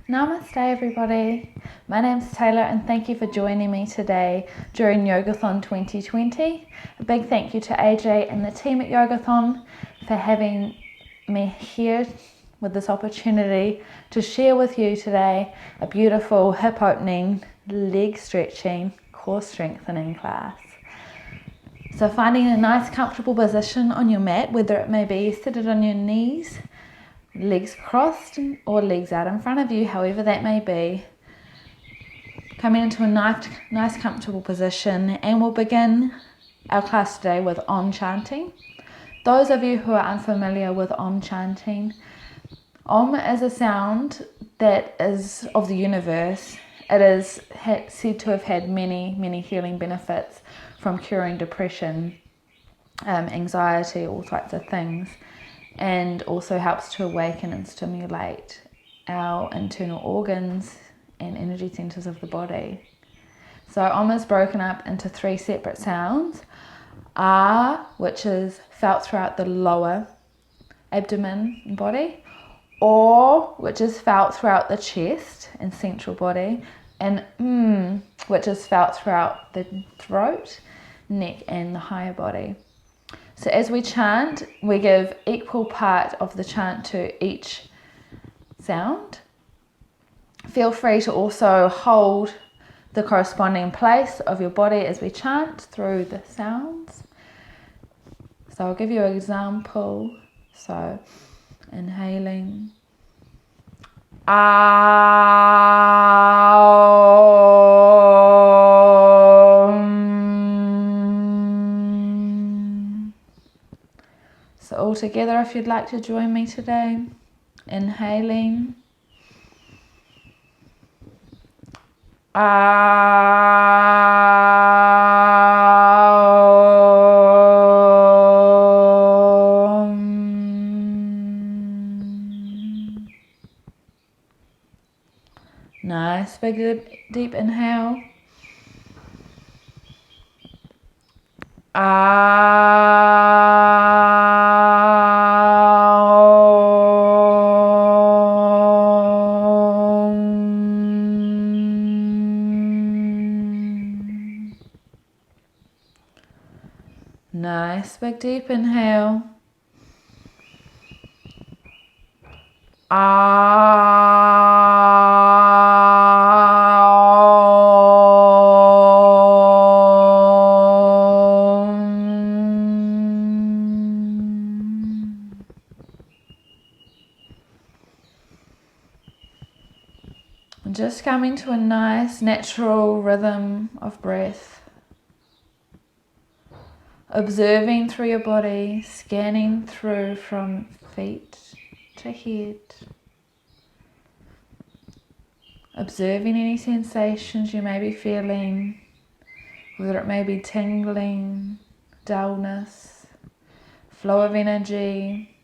Namaste everybody, my name's Taylor and thank you for joining me today during Yogathon 2020. A big thank you to AJ and the team at Yogathon for having me here with this opportunity to share with you today a beautiful hip opening, leg stretching, core strengthening class. So finding a nice comfortable position on your mat, whether it may be seated on your knees, legs crossed or legs out in front of you, however that may be. Coming into a nice comfortable position, and we'll begin our class today with Om chanting. Those of you who are unfamiliar with Om chanting, Om is a sound that is of the universe. It is said to have had many healing benefits, from curing depression, anxiety, all types of things, and also helps to awaken and stimulate our internal organs and energy centers of the body. So Om is broken up into three separate sounds. Ah, which is felt throughout the lower abdomen and body. Or, which is felt throughout the chest and central body. And which is felt throughout the throat, neck and the higher body. So as we chant, we give equal part of the chant to each sound. Feel free to also hold the corresponding place of your body as we chant through the sounds. So I'll give you an example. So inhaling. So all together, if you'd like to join me today, inhaling. Nice, big deep inhale. Nice, big deep inhale. And just coming to a nice natural rhythm of breath. Observing through your body, scanning through from feet to head. Observing any sensations you may be feeling, whether it may be tingling, dullness, flow of energy,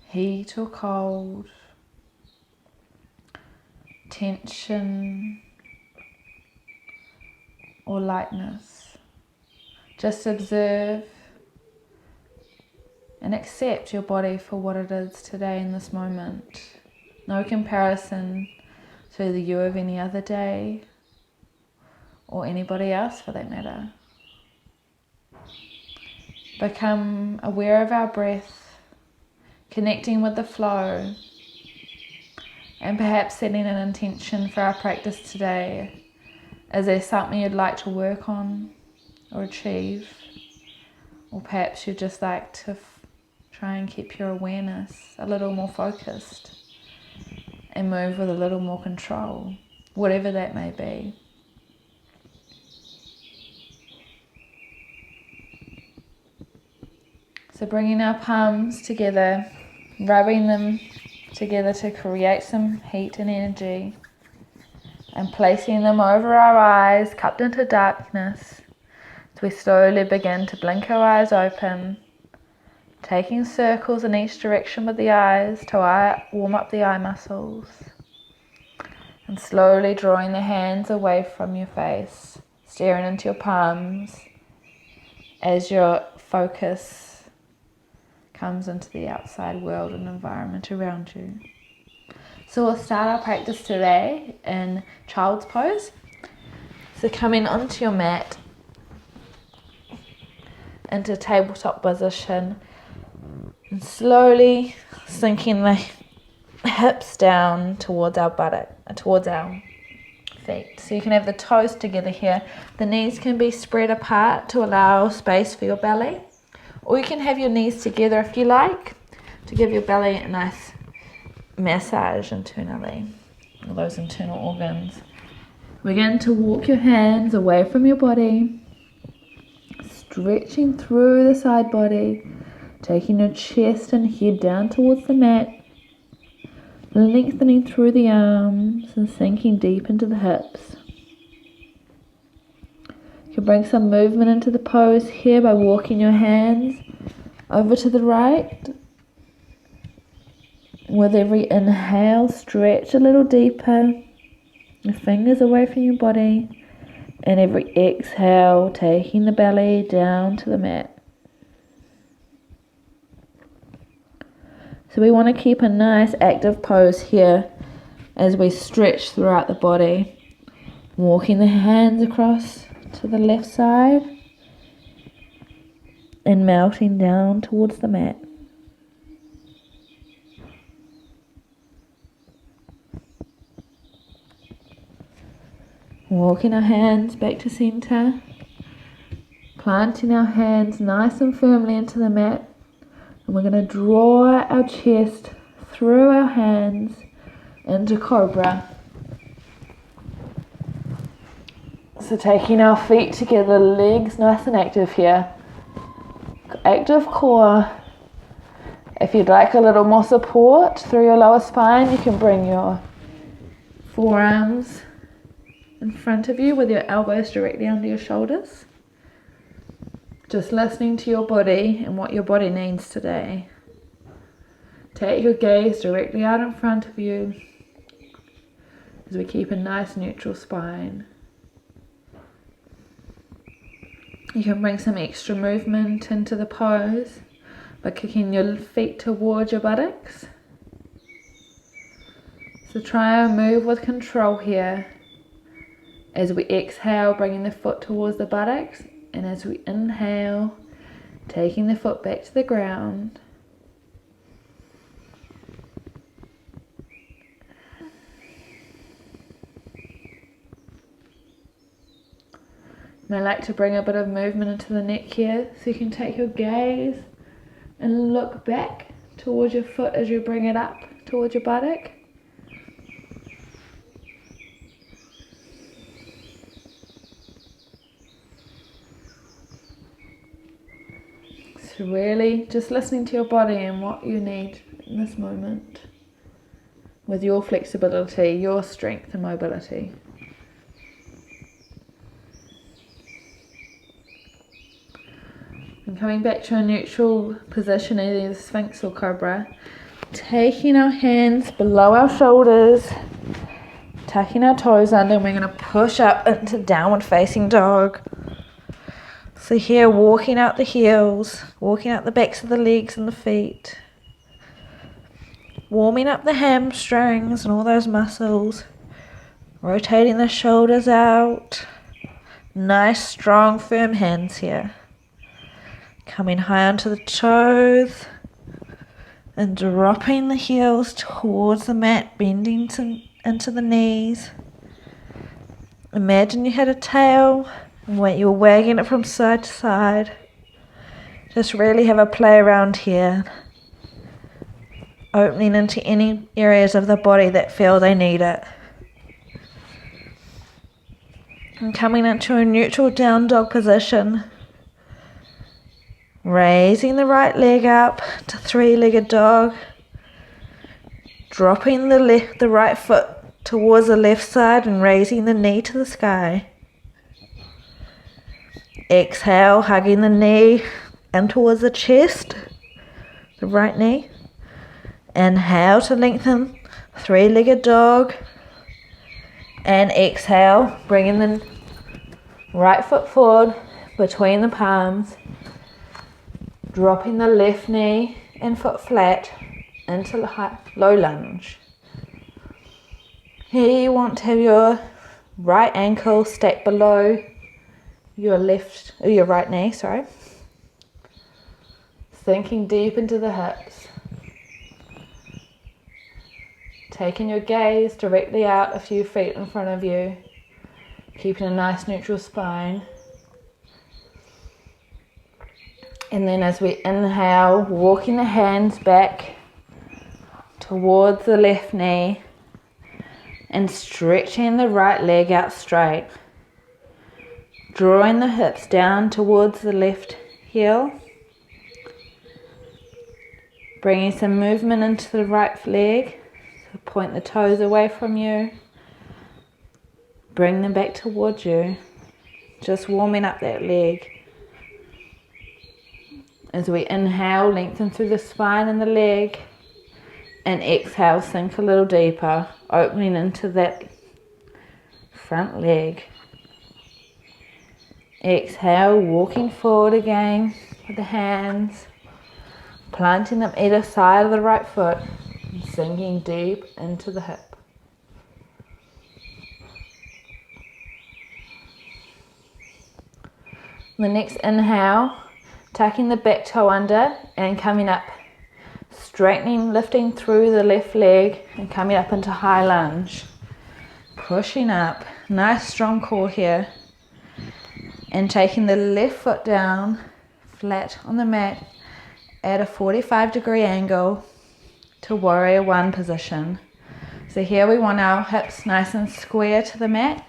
heat or cold, tension or lightness. Just observe and accept your body for what it is today in this moment. No comparison to the you of any other day or anybody else for that matter. Become aware of our breath, connecting with the flow, and perhaps setting an intention for our practice today. Is there something you'd like to work on or achieve? Or perhaps you'd just like to try and keep your awareness a little more focused and move with a little more control, whatever that may be. So bringing our palms together, rubbing them together to create some heat and energy, and placing them over our eyes, cupped into darkness, as we slowly begin to blink our eyes open, taking circles in each direction with the eyes to warm up the eye muscles, and slowly drawing the hands away from your face, staring into your palms as your focus comes into the outside world and environment around you. So we'll start our practice today in child's pose. So coming onto your mat into tabletop position and slowly sinking the hips down towards our feet. So you can have the toes together here. The knees can be spread apart to allow space for your belly, or you can have your knees together if you like, to give your belly a nice massage internally, all those internal organs. Begin to walk your hands away from your body, stretching through the side body, taking your chest and head down towards the mat, lengthening through the arms and sinking deep into the hips. You can bring some movement into the pose here by walking your hands over to the right. With every inhale, stretch a little deeper, your fingers away from your body, and every exhale, taking the belly down to the mat. So we want to keep a nice active pose here as we stretch throughout the body, walking the hands across to the left side and melting down towards the mat. Walking our hands back to center, planting our hands nice and firmly into the mat. And we're going to draw our chest through our hands into Cobra. So taking our feet together, legs nice and active here. Active core. If you'd like a little more support through your lower spine, you can bring your forearms in front of you with your elbows directly under your shoulders. Just listening to your body and what your body needs today. Take your gaze directly out in front of you as we keep a nice neutral spine. You can bring some extra movement into the pose by kicking your feet towards your buttocks. So try and move with control here. As we exhale, bringing the foot towards the buttocks. And as we inhale, taking the foot back to the ground. And I like to bring a bit of movement into the neck here, so you can take your gaze and look back towards your foot as you bring it up towards your buttock. So really just listening to your body and what you need in this moment with your flexibility, your strength and mobility. And coming back to a neutral position, either Sphinx or Cobra, taking our hands below our shoulders, tucking our toes under, and we're going to push up into downward facing dog. So here, walking out the heels, walking out the backs of the legs and the feet, warming up the hamstrings and all those muscles, rotating the shoulders out, nice strong firm hands here, coming high onto the toes and dropping the heels towards the mat, bending into the knees. Imagine you had a tail and you're wagging it from side to side. Just really have a play around here, opening into any areas of the body that feel they need it. And coming into a neutral down dog position, raising the right leg up to three-legged dog, dropping the right foot towards the left side and raising the knee to the sky. Exhale, hugging the knee in towards the chest, the right knee. Inhale to lengthen, three-legged dog. And exhale, bringing the right foot forward between the palms, dropping the left knee and foot flat into the low lunge. Here you want to have your right ankle stacked below your right knee, sinking deep into the hips, taking your gaze directly out a few feet in front of you, keeping a nice neutral spine. And then as we inhale, walking the hands back towards the left knee and stretching the right leg out straight, drawing the hips down towards the left heel, bringing some movement into the right leg, so point the toes away from you, bring them back towards you, just warming up that leg. As we inhale, lengthen through the spine and the leg, and exhale, sink a little deeper, opening into that front leg. Exhale, walking forward again with the hands, planting them either side of the right foot, and sinking deep into the hip. The next inhale, tucking the back toe under and coming up, straightening, lifting through the left leg and coming up into high lunge. Pushing up, nice strong core here. And taking the left foot down, flat on the mat at a 45-degree angle to warrior one position. So here we want our hips nice and square to the mat.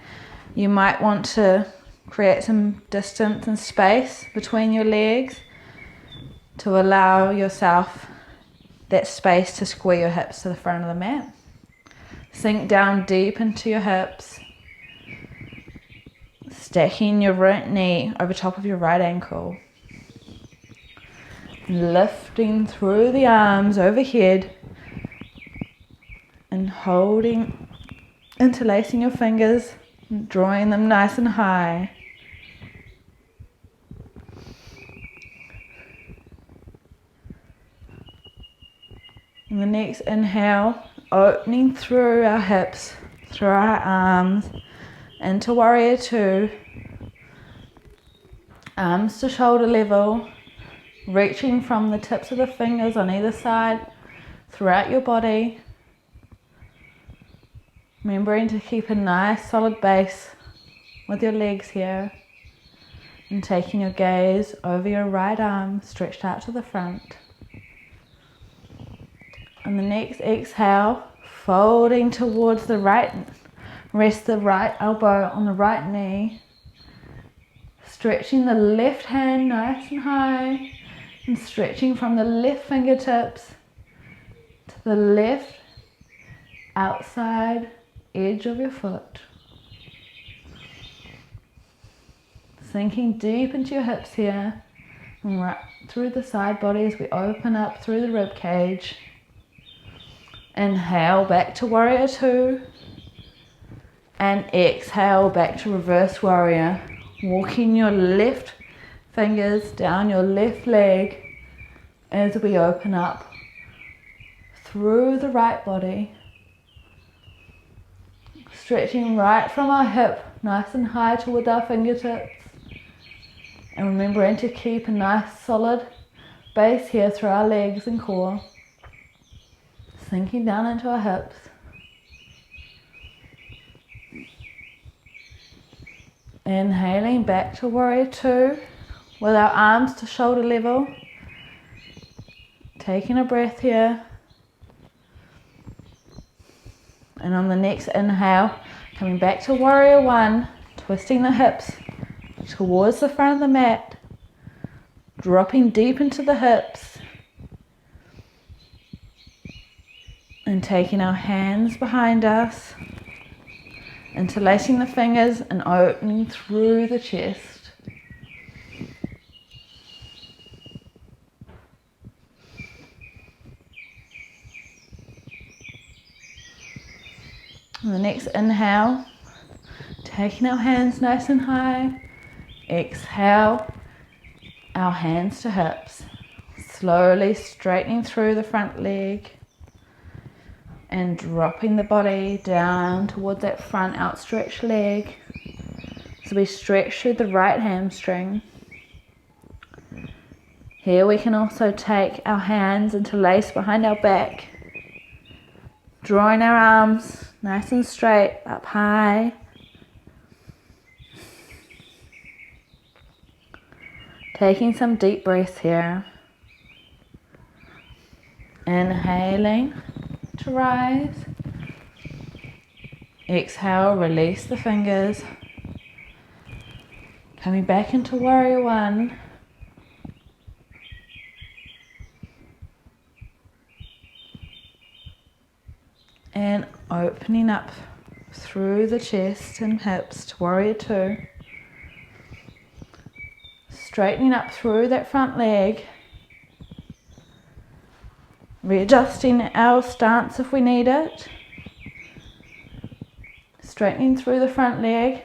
You might want to create some distance and space between your legs to allow yourself that space to square your hips to the front of the mat. Sink down deep into your hips, stacking your right knee over top of your right ankle, lifting through the arms overhead and holding, interlacing your fingers, drawing them nice and high. And the next inhale, opening through our hips, through our arms, into warrior two. Arms to shoulder level, reaching from the tips of the fingers on either side throughout your body. Remembering to keep a nice solid base with your legs here. And taking your gaze over your right arm stretched out to the front. And the next exhale, folding towards the right, rest the right elbow on the right knee, stretching the left hand nice and high, and stretching from the left fingertips to the left outside edge of your foot. Sinking deep into your hips here, and right through the side body as we open up through the rib cage. Inhale back to warrior two, and exhale back to reverse warrior, walking your left fingers down your left leg as we open up through the right body, stretching right from our hip nice and high towards our fingertips, and remembering to keep a nice solid base here through our legs and core. Sinking down into our hips. Inhaling back to warrior two with our arms to shoulder level. Taking a breath here. And on the next inhale, coming back to warrior one, twisting the hips towards the front of the mat, dropping deep into the hips. And taking our hands behind us, interlacing the fingers and opening through the chest. And the next inhale, taking our hands nice and high. Exhale, our hands to hips. Slowly straightening through the front leg. and dropping the body down towards that front outstretched leg. So we stretch through the right hamstring. Here we can also take our hands interlace behind our back, drawing our arms nice and straight up high. Taking some deep breaths here. Inhaling to rise. Exhale, release the fingers. Coming back into warrior one. And opening up through the chest and hips to warrior two. Straightening up through that front leg. Readjusting our stance if we need it. Straightening through the front leg.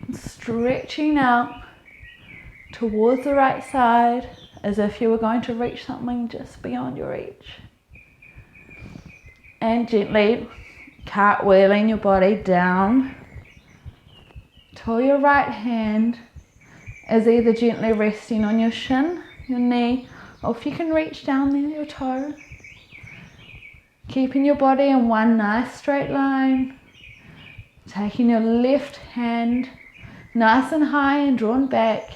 And stretching out towards the right side as if you were going to reach something just beyond your reach. And gently cartwheeling your body down till your right hand is either gently resting on your shin, your knee, or if you can reach down there, your toe. Keeping your body in one nice straight line. Taking your left hand nice and high and drawn back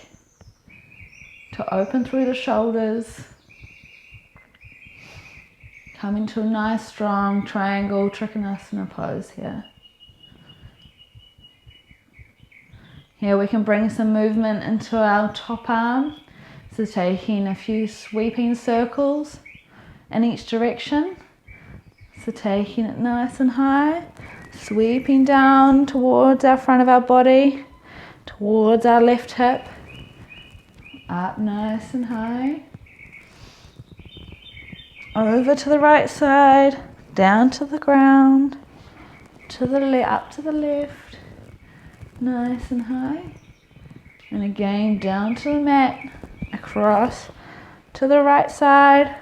to open through the shoulders. Coming to a nice strong triangle Trikonasana pose here. Here we can bring some movement into our top arm. So taking a few sweeping circles in each direction. So taking it nice and high, sweeping down towards our front of our body, towards our left hip, up nice and high. Over to the right side, down to the ground, to the up to the left, nice and high. And again, down to the mat, across to the right side,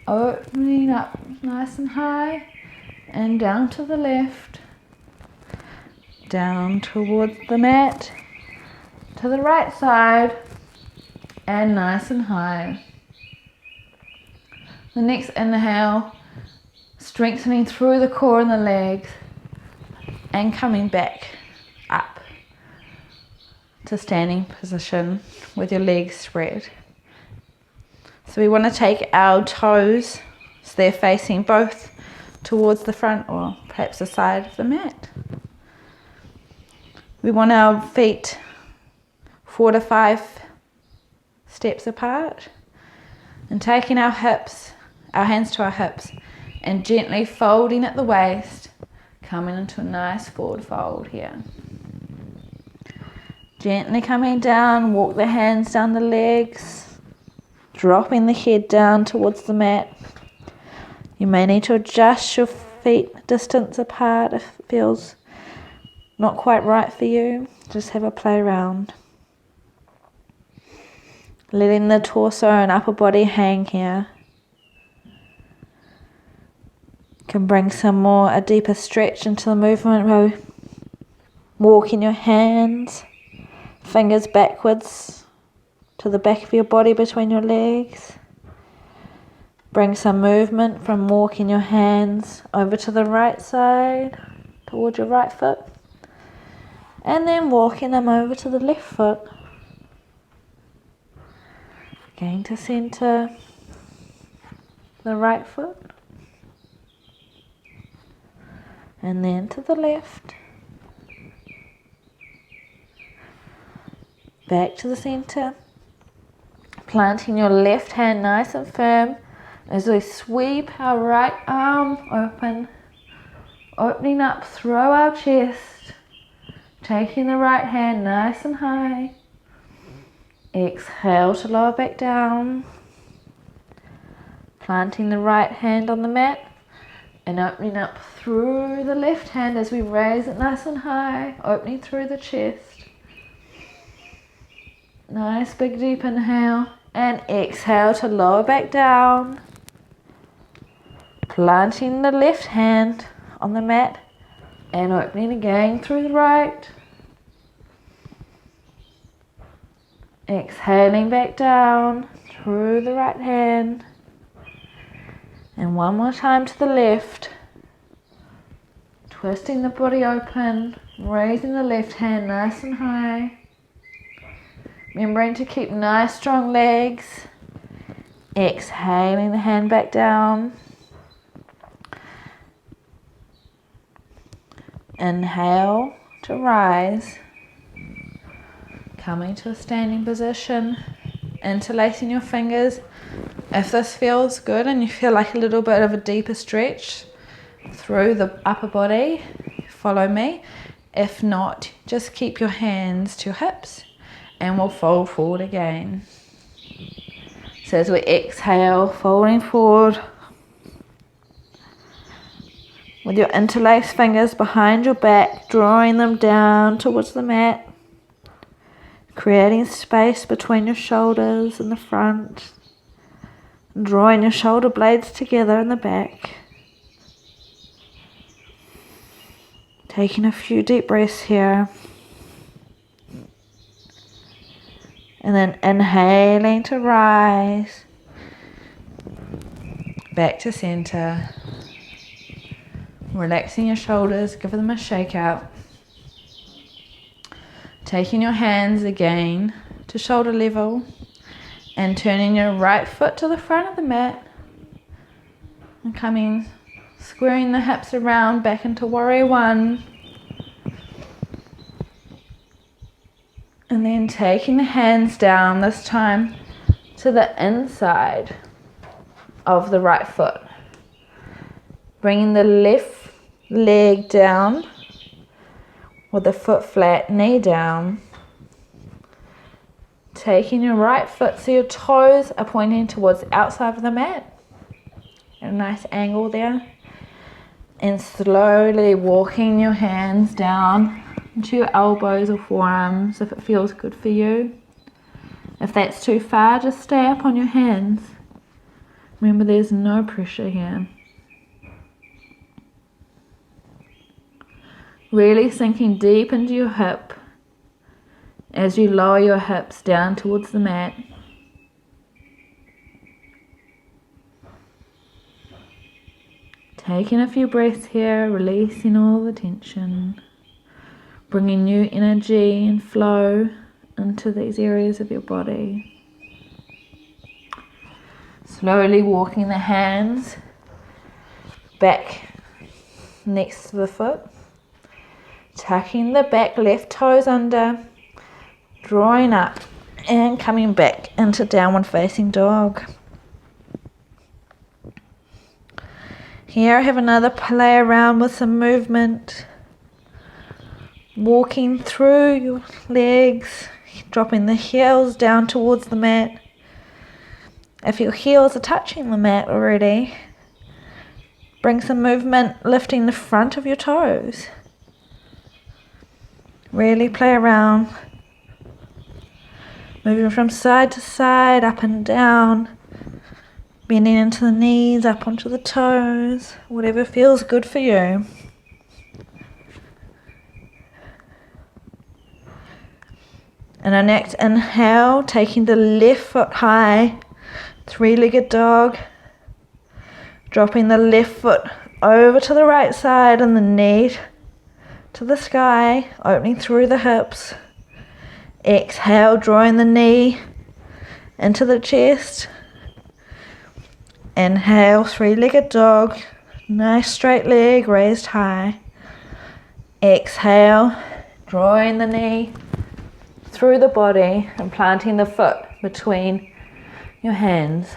opening up nice and high, and down to the left, down towards the mat, to the right side, and nice and high. The next inhale, strengthening through the core and the legs, and coming back up to standing position with your legs spread. So we want to take our toes, so they're facing both towards the front or perhaps the side of the mat. We want our feet 4 to 5 steps apart, and taking our hands to our hips, and gently folding at the waist, coming into a nice forward fold here. Gently coming down, walk the hands down the legs, dropping the head down towards the mat. You may need to adjust your feet distance apart if it feels not quite right for you. Just have a play around. Letting the torso and upper body hang here. Can bring a deeper stretch into the movement by walking your hands, fingers backwards to the back of your body between your legs. Bring some movement from walking your hands over to the right side, towards your right foot, and then walking them over to the left foot. Again to center the right foot. And then to the left. Back to the center. Planting your left hand nice and firm as we sweep our right arm open. Opening up through our chest. Taking the right hand nice and high. Exhale to lower back down. Planting the right hand on the mat. And opening up through the left hand as we raise it nice and high, opening through the chest. Nice big deep inhale, and exhale to lower back down. Planting the left hand on the mat and opening again through the right. Exhaling back down through the right hand. And one more time to the left. Twisting the body open, raising the left hand nice and high. Remembering to keep nice strong legs. Exhaling the hand back down. Inhale to rise. Coming to a standing position. Interlacing your fingers. If this feels good and you feel like a little bit of a deeper stretch through the upper body, follow me. If not, just keep your hands to your hips and we'll fold forward again. So as we exhale, folding forward with your interlaced fingers behind your back, drawing them down towards the mat, creating space between your shoulders and the front, drawing your shoulder blades together in the back. Taking a few deep breaths here. And then inhaling to rise. Back to center. Relaxing your shoulders, give them a shake out. Taking your hands again to shoulder level and turning your right foot to the front of the mat and squaring the hips around back into warrior one. And then taking the hands down, this time to the inside of the right foot. Bringing the left leg down with the foot flat, knee down. Taking your right foot so your toes are pointing towards the outside of the mat. At a nice angle there. And slowly walking your hands down into your elbows or forearms if it feels good for you. If that's too far, just stay up on your hands. Remember, there's no pressure here. Really sinking deep into your hip as you lower your hips down towards the mat. Taking a few breaths here, releasing all the tension. Bringing new energy and flow into these areas of your body. Slowly walking the hands back next to the foot. Tucking the back left toes under. Drawing up and coming back into downward facing dog. Here I have another play around with some movement. Walking through your legs, dropping the heels down towards the mat. If your heels are touching the mat already, bring some movement, lifting the front of your toes. Really play around. Moving from side to side, up and down. Bending into the knees, up onto the toes. Whatever feels good for you. And our next inhale, taking the left foot high, three-legged dog. Dropping the left foot over to the right side and the knee to the sky, opening through the hips. Exhale, drawing the knee into the chest. Inhale, three-legged dog, nice straight leg raised high. Exhale, drawing the knee through the body and planting the foot between your hands.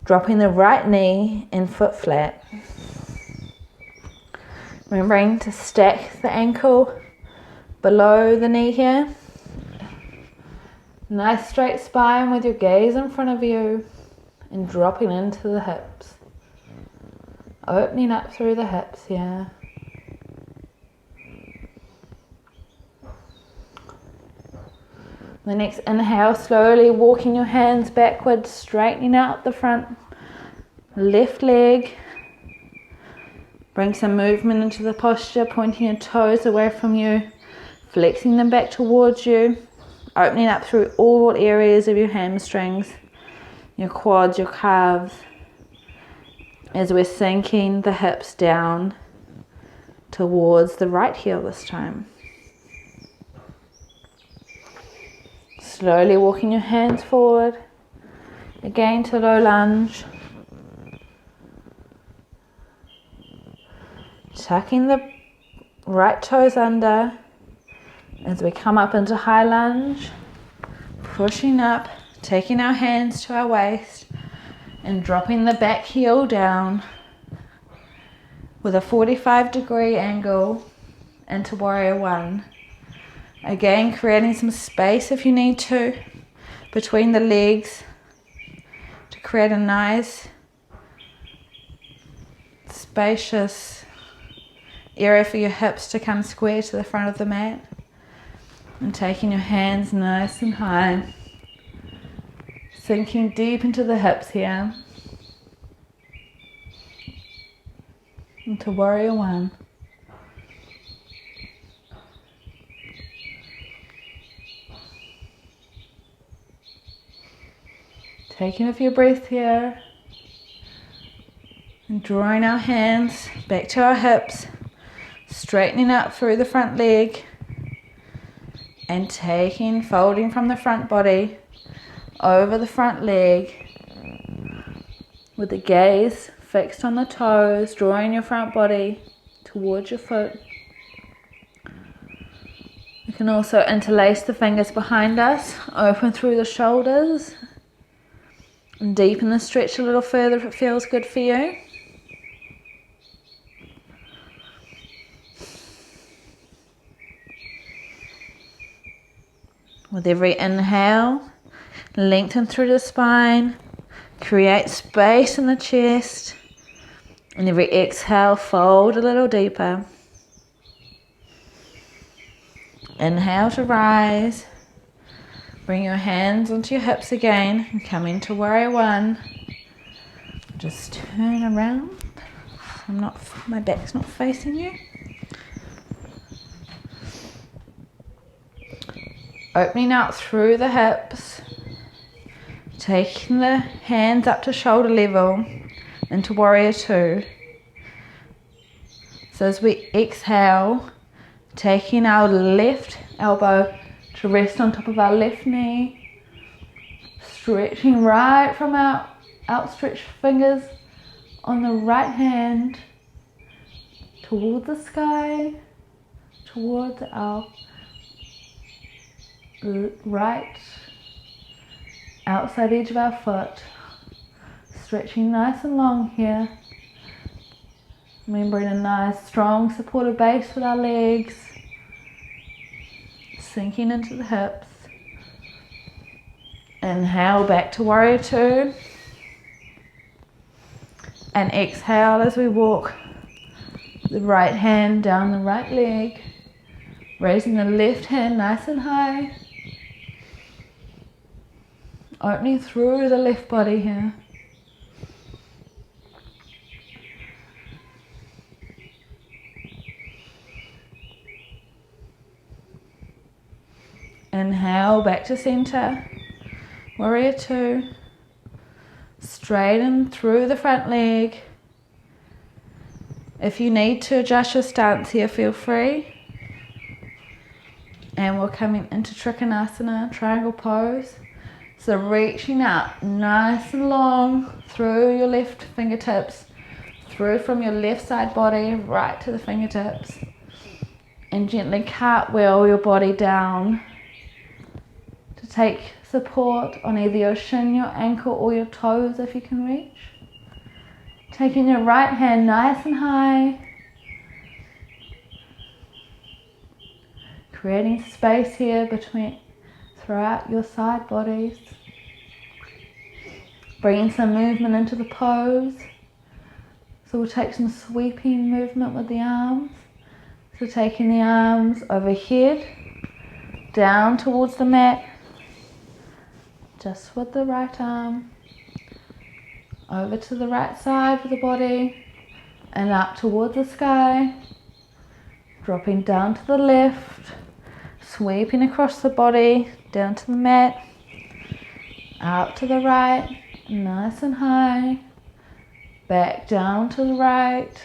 Dropping the right knee and foot flat. Remembering to stack the ankle below the knee here. Nice straight spine with your gaze in front of you and dropping into the hips. Opening up through the hips here. The next inhale, slowly walking your hands backwards, straightening out the front left leg. Bring some movement into the posture, pointing your toes away from you, flexing them back towards you, opening up through all areas of your hamstrings, your quads, your calves, as we're sinking the hips down towards the right heel this time. Slowly walking your hands forward, again to low lunge. Tucking the right toes under as we come up into high lunge, pushing up, taking our hands to our waist and dropping the back heel down with a 45-degree angle into warrior one. Again, creating some space if you need to between the legs to create a nice spacious area for your hips to come square to the front of the mat. And taking your hands nice and high, sinking deep into the hips here, into warrior one. Taking a few breaths here and drawing our hands back to our hips, straightening up through the front leg and folding from the front body over the front leg with the gaze fixed on the toes, drawing your front body towards your foot. You can also interlace the fingers behind us, open through the shoulders, and deepen the stretch a little further if it feels good for you. With every inhale, lengthen through the spine, create space in the chest, and every exhale, fold a little deeper. Inhale to rise. Bring your hands onto your hips again and come into warrior one. Just turn around. My back's not facing you. Opening out through the hips. Taking the hands up to shoulder level into warrior two. So as we exhale, taking our left elbow to rest on top of our left knee, stretching right from our outstretched fingers on the right hand towards the sky, towards our right outside edge of our foot, stretching nice and long here, remembering a nice strong supported base with our legs, sinking into the hips. Inhale back to warrior two, and exhale as we walk the right hand down the right leg, raising the left hand nice and high, opening through the left body here. Inhale back to center, warrior two. Straighten through the front leg. If you need to adjust your stance here, feel free. And we're coming into Trikonasana, triangle pose. So reaching out nice and long through your left fingertips, through from your left side body right to the fingertips. And gently cartwheel your body down to take support on either your shin, your ankle, or your toes if you can reach. Taking your right hand nice and high, creating space here throughout your side bodies. Bringing some movement into the pose. So we'll take some sweeping movement with the arms. So taking the arms overhead, down towards the mat, just with the right arm. over to the right side of the body and up towards the sky, dropping down to the left, sweeping across the body, down to the mat, out to the right, nice and high, back down to the right,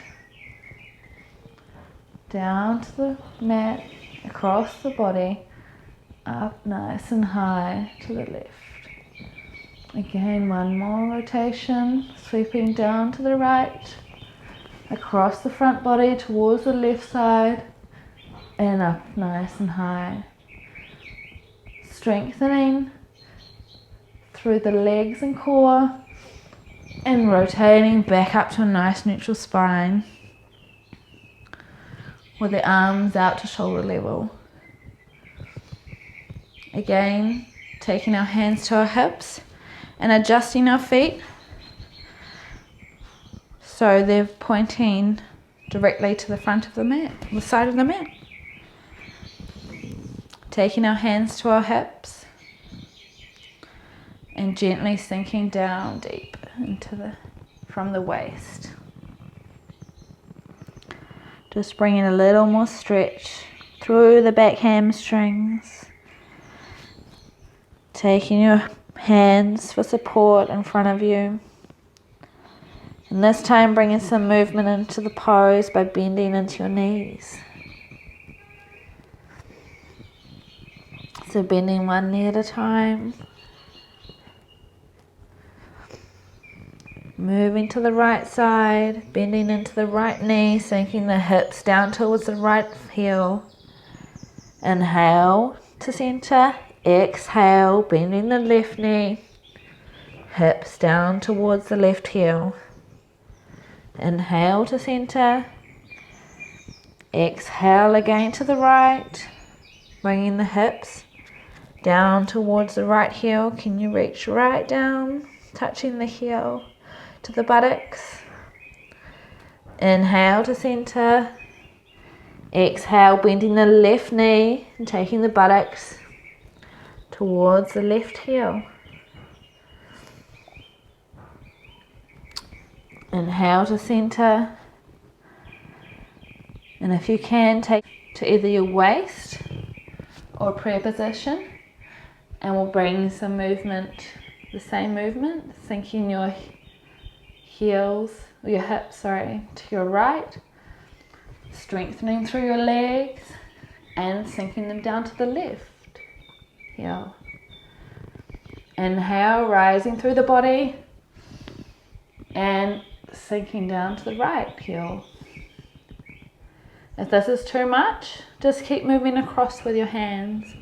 down to the mat, across the body, up nice and high to the left. Again, one more rotation, sweeping down to the right, across the front body towards the left side, and up nice and high. Strengthening through the legs and core, and rotating back up to a nice neutral spine, with the arms out to shoulder level. Again, taking our hands to our hips and adjusting our feet so they're pointing directly to the front of the mat, the side of the mat. Taking our hands to our hips and gently sinking down deep from the waist. Just bringing a little more stretch through the back hamstrings. Taking your hands for support in front of you. And this time bringing some movement into the pose by bending into your knees. So bending one knee at a time. Moving to the right side, bending into the right knee, sinking the hips down towards the right heel. Inhale to center, exhale, bending the left knee, hips down towards the left heel. Inhale to center, exhale again to the right, bringing the hips down towards the right heel. Can you reach right down, touching the heel to the buttocks? Inhale to center, exhale, bending the left knee and taking the buttocks towards the left heel. Inhale to center, and if you can, take to either your waist or prayer position, and we'll bring some movement, the same movement, sinking your heels, or your hips, to your right, strengthening through your legs and sinking them down to the left heel. Inhale, rising through the body and sinking down to the right heel. If this is too much, just keep moving across with your hands.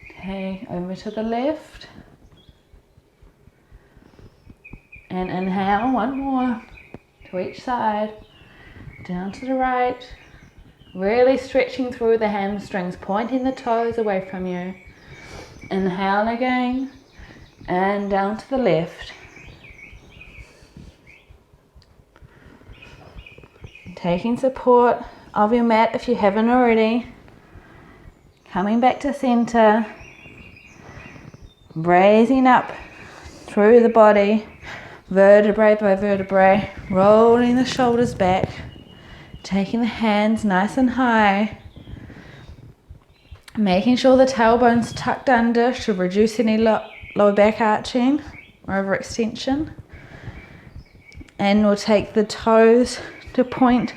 Okay, over to the left. And inhale, one more to each side. Down to the right. Really stretching through the hamstrings, pointing the toes away from you. Inhale again. And down to the left. Taking support of your mat if you haven't already. Coming back to center. Raising up through the body, vertebrae by vertebrae, rolling the shoulders back, taking the hands nice and high, making sure the tailbone's tucked under to reduce any lower back arching or overextension. And we'll take the toes to point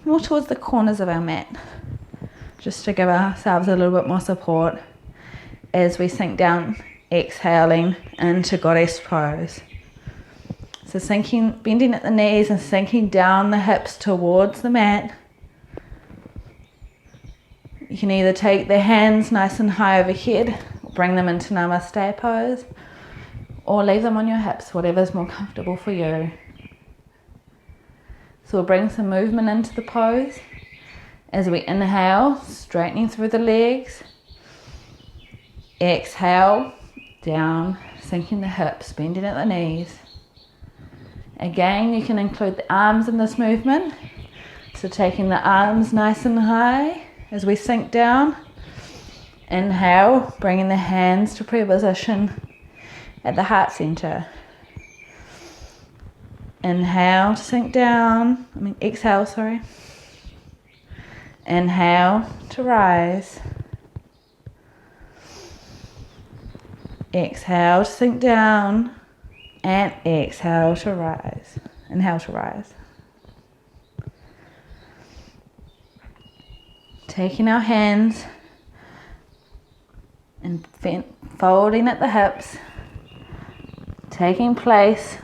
more towards the corners of our mat, just to give ourselves a little bit more support as we sink down, exhaling into goddess pose. So sinking, bending at the knees and sinking down the hips towards the mat. You can either take the hands nice and high overhead, bring them into Namaste pose, or leave them on your hips, whatever's more comfortable for you. So we'll bring some movement into the pose as we inhale, straightening through the legs. Exhale, down, sinking the hips, bending at the knees. Again, you can include the arms in this movement. So taking the arms nice and high as we sink down. Inhale, bringing the hands to prayer position at the heart center. Inhale to sink down. Exhale, sorry. Inhale to rise. Exhale to sink down. And exhale to rise. Inhale to rise. Taking our hands and folding at the hips. Taking place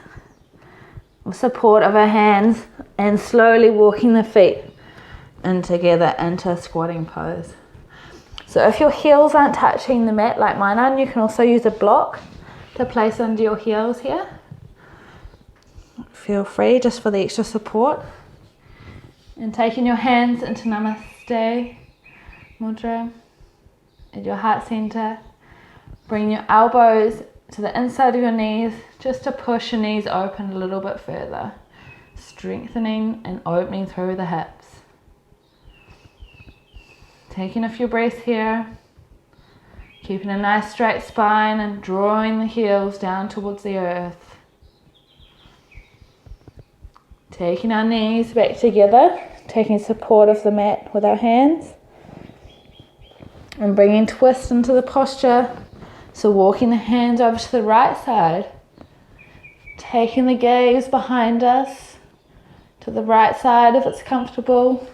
with support of our hands and slowly walking the feet in together into a squatting pose. So if your heels aren't touching the mat like mine are, you can also use a block to place under your heels here. Feel free just for the extra support. And taking your hands into Namaste Mudra at your heart center. Bring your elbows to the inside of your knees just to push your knees open a little bit further. Strengthening and opening through the hips. Taking a few breaths here. Keeping a nice straight spine and drawing the heels down towards the earth. Taking our knees back together. Taking support of the mat with our hands. And bringing twist into the posture. So walking the hands over to the right side. Taking the gaze behind us to the right side if it's comfortable.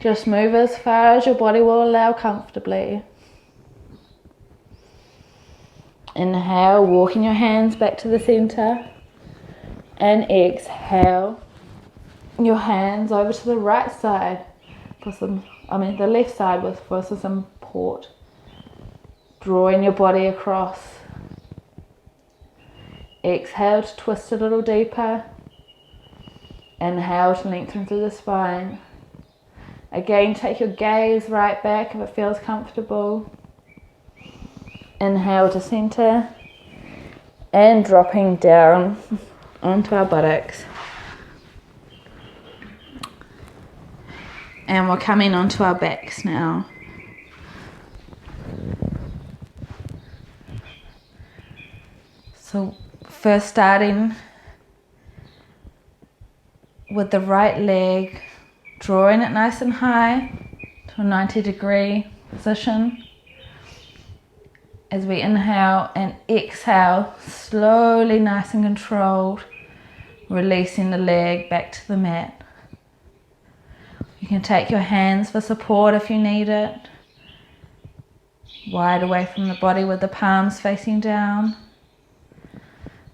Just move as far as your body will allow comfortably. Inhale, walking your hands back to the center. And exhale, your hands over to the right side for the left side for some support. Drawing your body across. Exhale to twist a little deeper. Inhale to lengthen through the spine. Again, take your gaze right back if it feels comfortable. Inhale to center. And dropping down onto our buttocks. And we're coming onto our backs now. So first starting with the right leg, drawing it nice and high to a 90-degree position. As we inhale and exhale, slowly, nice and controlled, releasing the leg back to the mat. You can take your hands for support if you need it. Wide away from the body with the palms facing down.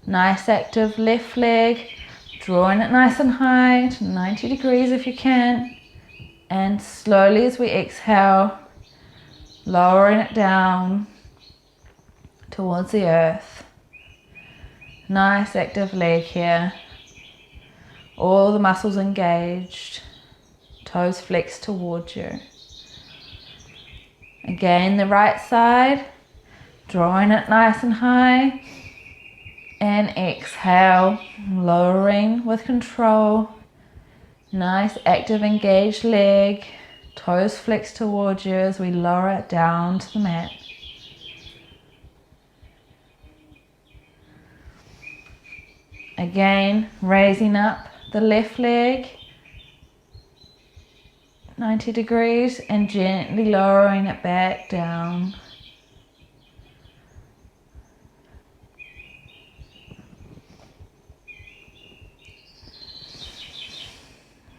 Nice active left leg, drawing it nice and high to 90 degrees if you can. And slowly as we exhale, lowering it down towards the earth. Nice active leg here. All the muscles engaged. Toes flexed towards you. Again, the right side. Drawing it nice and high. And exhale, lowering with control. Nice active engaged leg. Toes flexed towards you as we lower it down to the mat. Again, raising up the left leg 90 degrees and gently lowering it back down.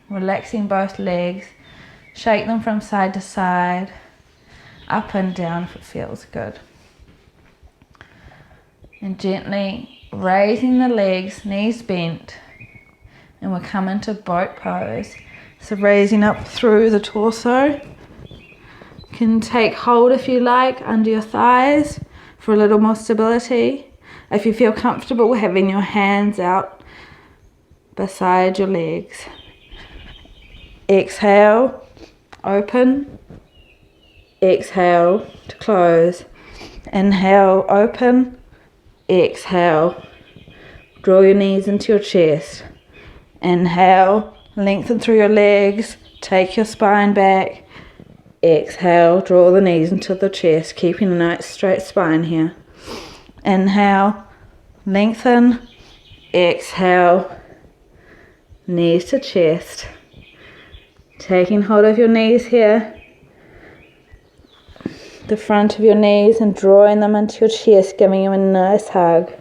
Relaxing both legs, shake them from side to side, up and down if it feels good. And gently raising the legs, knees bent, and we'll come into boat pose. So raising up through the torso. You can take hold if you like under your thighs for a little more stability. If you feel comfortable having your hands out beside your legs. Exhale, open. Exhale to close. Inhale, open. Exhale, draw your knees into your chest. Inhale, lengthen through your legs, take your spine back. Exhale, draw the knees into the chest, keeping a nice straight spine here. Inhale, lengthen. Exhale, knees to chest. Taking hold of your knees here, the front of your knees, and drawing them into your chest, giving you a nice hug.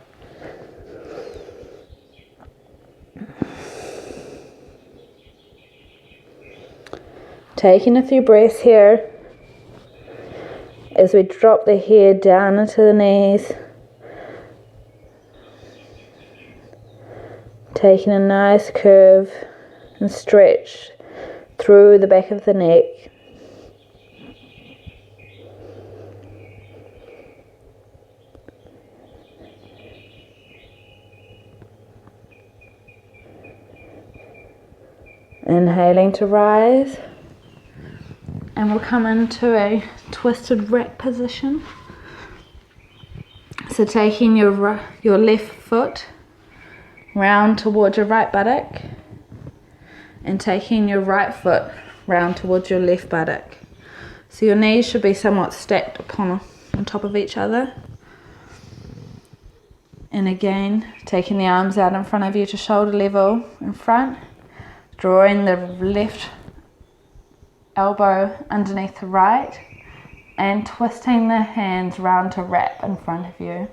Taking a few breaths here as we drop the head down into the knees. Taking a nice curve and stretch through the back of the neck. Inhaling to rise, and we'll come into a twisted rat position. So taking your left foot round towards your right buttock, and taking your right foot round towards your left buttock. So your knees should be somewhat stacked on top of each other. And again, taking the arms out in front of you to shoulder level in front, drawing the left elbow underneath the right, and twisting the hands round to wrap in front of you.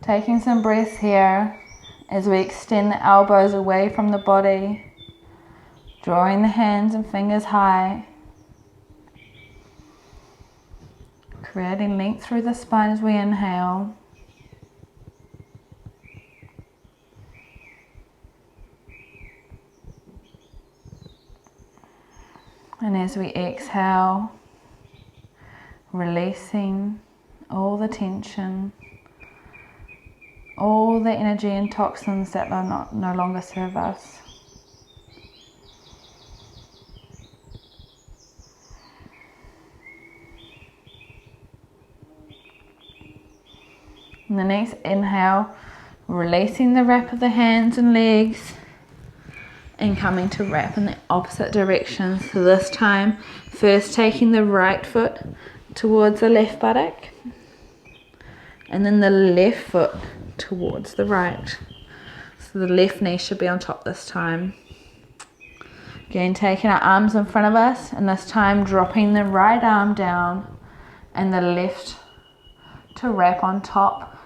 Taking some breaths here as we extend the elbows away from the body, drawing the hands and fingers high, creating length through the spine as we inhale. And as we exhale, releasing all the tension, all the energy and toxins that no longer serve us. In the next inhale, releasing the wrap of the hands and legs, and coming to wrap in the opposite direction. So this time, first taking the right foot towards the left buttock, and then the left foot towards the right. So the left knee should be on top this time. Again, taking our arms in front of us, and this time dropping the right arm down and the left to wrap on top,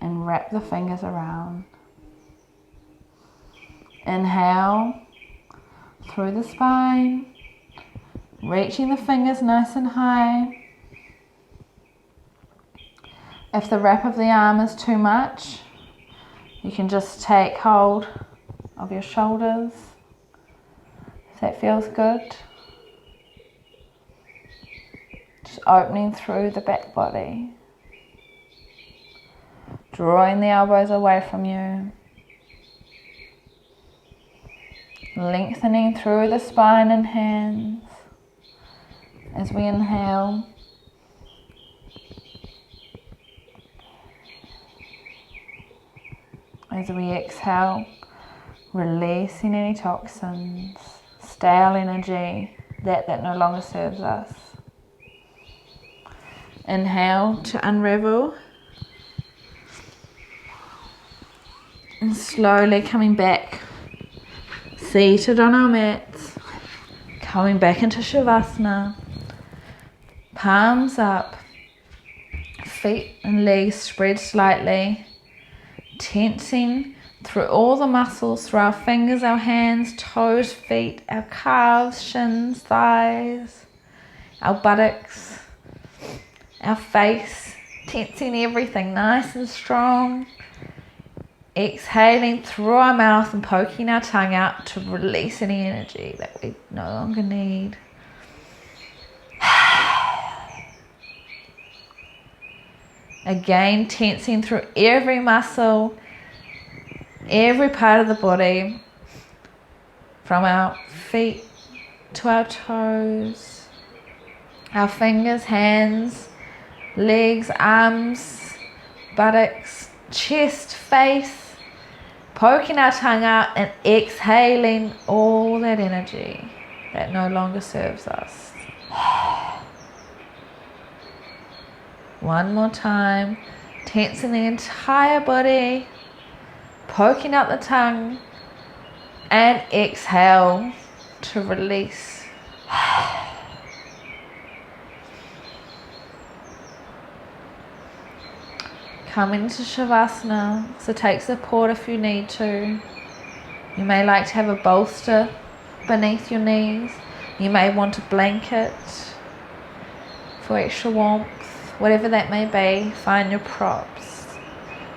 and wrap the fingers around. Inhale through the spine, reaching the fingers nice and high. If the wrap of the arm is too much, you can just take hold of your shoulders, if that feels good. Just opening through the back body, drawing the elbows away from you, lengthening through the spine and hands as we inhale. As we exhale, releasing any toxins, stale energy that no longer serves us. Inhale to unravel, and slowly coming back, seated on our mats, coming back into Shavasana, palms up, feet and legs spread slightly, tensing through all the muscles, through our fingers, our hands, toes, feet, our calves, shins, thighs, our buttocks, our face, tensing everything nice and strong. Exhaling through our mouth and poking our tongue out to release any energy that we no longer need. Again, tensing through every muscle, every part of the body, from our feet to our toes, our fingers, hands, legs, arms, buttocks, chest, face, poking our tongue out and exhaling all that energy that no longer serves us. One more time, tensing the entire body, poking out the tongue, and exhale to release. Come into Shavasana, so take support if you need to. You may like to have a bolster beneath your knees. You may want a blanket for extra warmth. Whatever that may be, find your props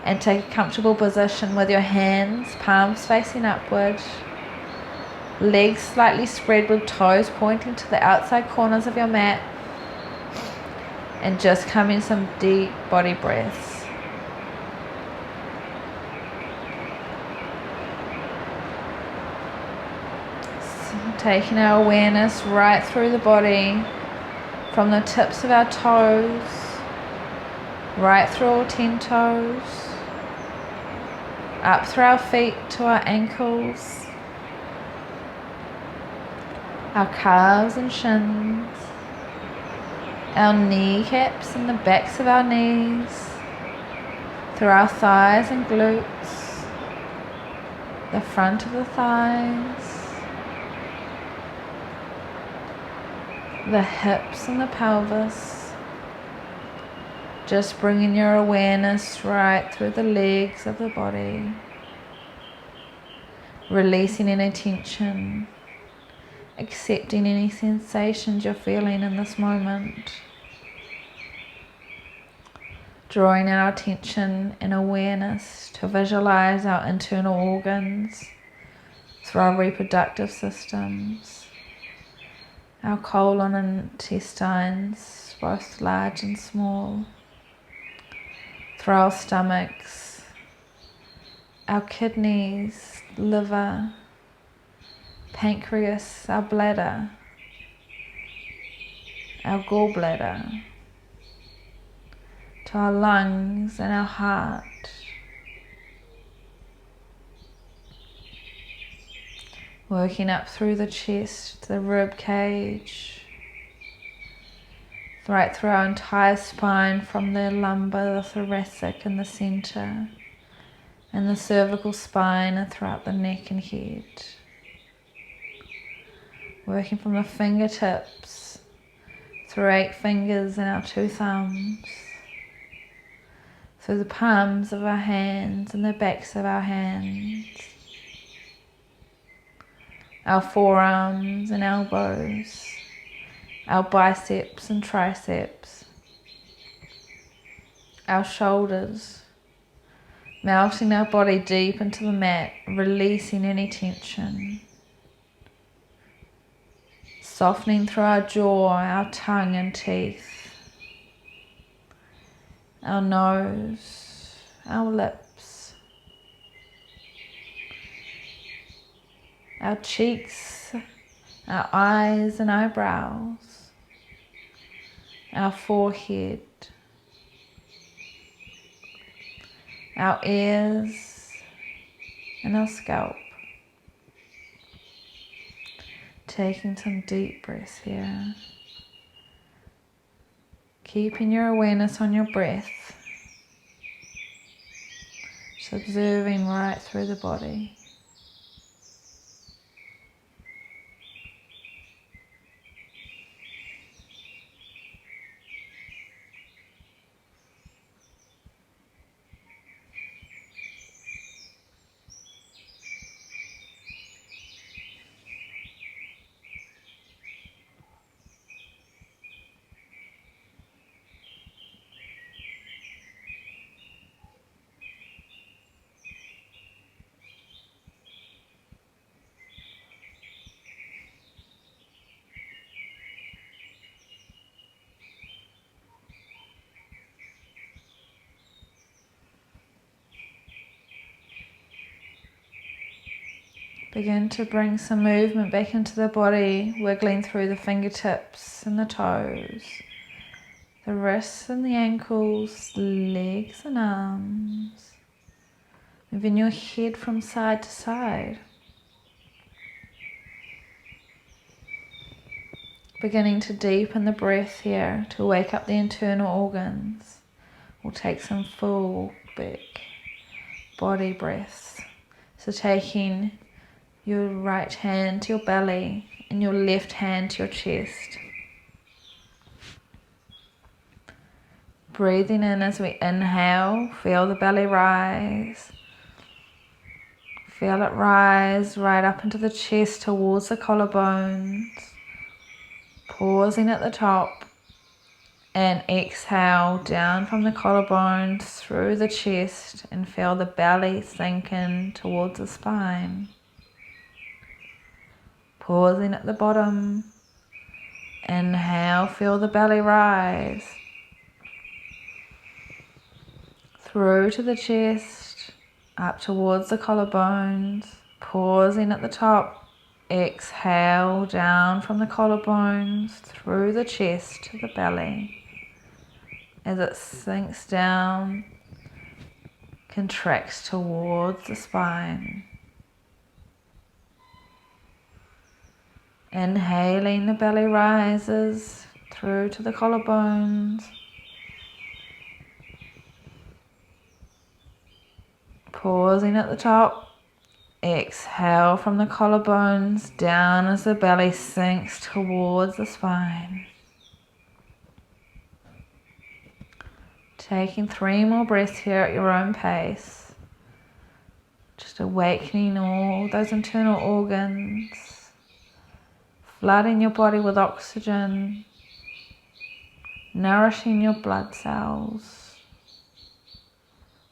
and take a comfortable position with your hands, palms facing upward, legs slightly spread with toes pointing to the outside corners of your mat, and just come in some deep body breaths. Taking our awareness right through the body, from the tips of our toes, right through all 10 toes, up through our feet to our ankles, our calves and shins, our kneecaps and the backs of our knees, through our thighs and glutes, the front of the thighs, the hips and the pelvis. Just bringing your awareness right through the legs of the body, releasing any tension, accepting any sensations you're feeling in this moment, drawing our attention and awareness to visualize our internal organs through our reproductive systems, our colon and intestines, both large and small, through our stomachs, our kidneys, liver, pancreas, our bladder, our gallbladder, to our lungs and our heart. Working up through the chest, the rib cage, right through our entire spine, from the lumbar, the thoracic and the center, and the cervical spine, and throughout the neck and head. Working from the fingertips, through 8 fingers and our 2 thumbs, through the palms of our hands and the backs of our hands, our forearms and elbows, our biceps and triceps, our shoulders, melting our body deep into the mat, releasing any tension, softening through our jaw, our tongue and teeth, our nose, our lips, our cheeks, our eyes and eyebrows, our forehead, our ears and our scalp. Taking some deep breaths here. Keeping your awareness on your breath. Just observing right through the body. Begin to bring some movement back into the body, wiggling through the fingertips and the toes, the wrists and the ankles, the legs and arms. Moving your head from side to side. Beginning to deepen the breath here to wake up the internal organs. We'll take some full, big body breaths. So taking your right hand to your belly and your left hand to your chest. Breathing in as we inhale, feel the belly rise. Feel it rise right up into the chest towards the collarbones. Pausing at the top and exhale down from the collarbones through the chest and feel the belly sink in towards the spine. Pausing at the bottom. Inhale, feel the belly rise. Through to the chest, up towards the collarbones. Pausing at the top. Exhale down from the collarbones, through the chest to the belly. As it sinks down, contracts towards the spine. Inhaling, the belly rises through to the collarbones. Pausing at the top. Exhale from the collarbones down as the belly sinks towards the spine. Taking 3 more breaths here at your own pace. Just awakening all those internal organs. Flooding your body with oxygen. Nourishing your blood cells.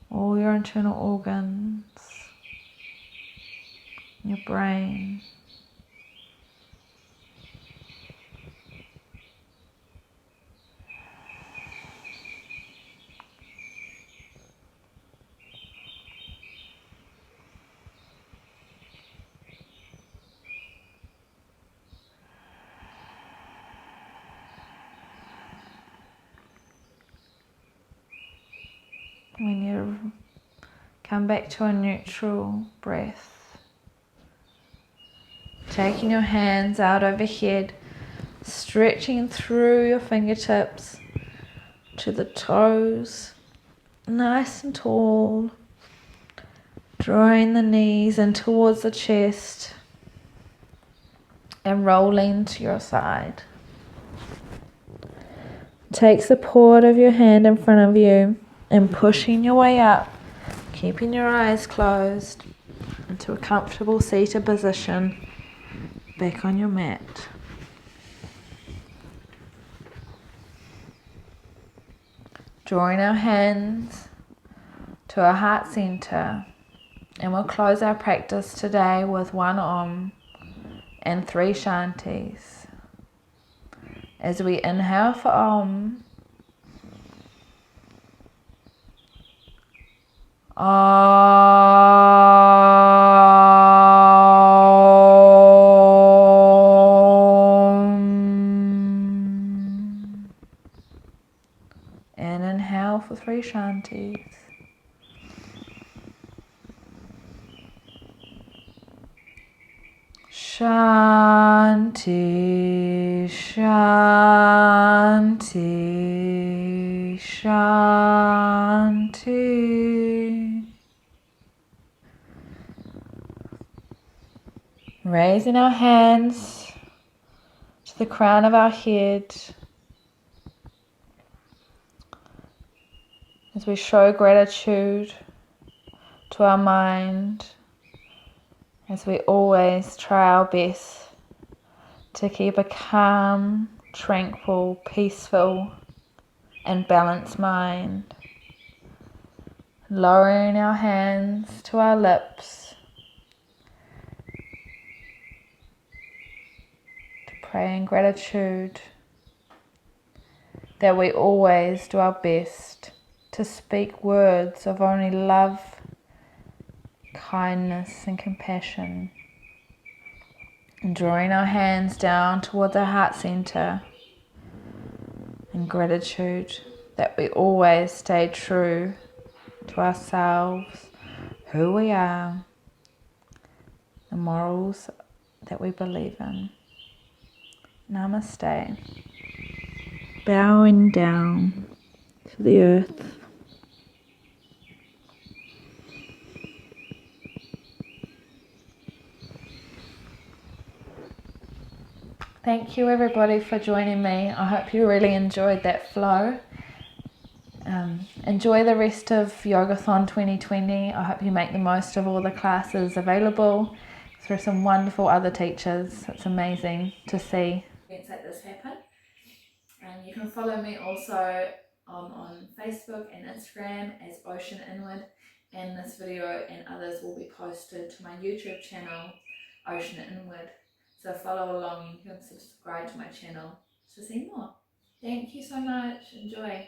All your internal organs. Your brain. When you come back to a neutral breath, taking your hands out overhead, stretching through your fingertips to the toes, nice and tall, drawing the knees in towards the chest and rolling to your side. Take support of your hand in front of you and pushing your way up, keeping your eyes closed into a comfortable seated position back on your mat. Drawing our hands to our heart center, and we'll close our practice today with 1 Om and 3 Shantis. As we inhale for Om, and inhale for 3 Shantis. Shanti, Shanti, Shanti. Raising our hands to the crown of our head as we show gratitude to our mind, as we always try our best to keep a calm, tranquil, peaceful and balanced mind. Lowering our hands to our lips to pray in gratitude that we always do our best to speak words of only love, kindness and compassion. And drawing our hands down towards our heart center in gratitude that we always stay true to ourselves, who we are, the morals that we believe in. Namaste. Bowing down to the earth. Thank you everybody for joining me. I hope you really enjoyed that flow. Enjoy the rest of Yogathon 2020. I hope you make the most of all the classes available through some wonderful other teachers. It's amazing to see events like this happen. You can follow me also on Facebook and Instagram as Ocean Inward, and this video and others will be posted to my YouTube channel, Ocean Inward. So follow along, you can subscribe to my channel to see more. Thank you so much. Enjoy.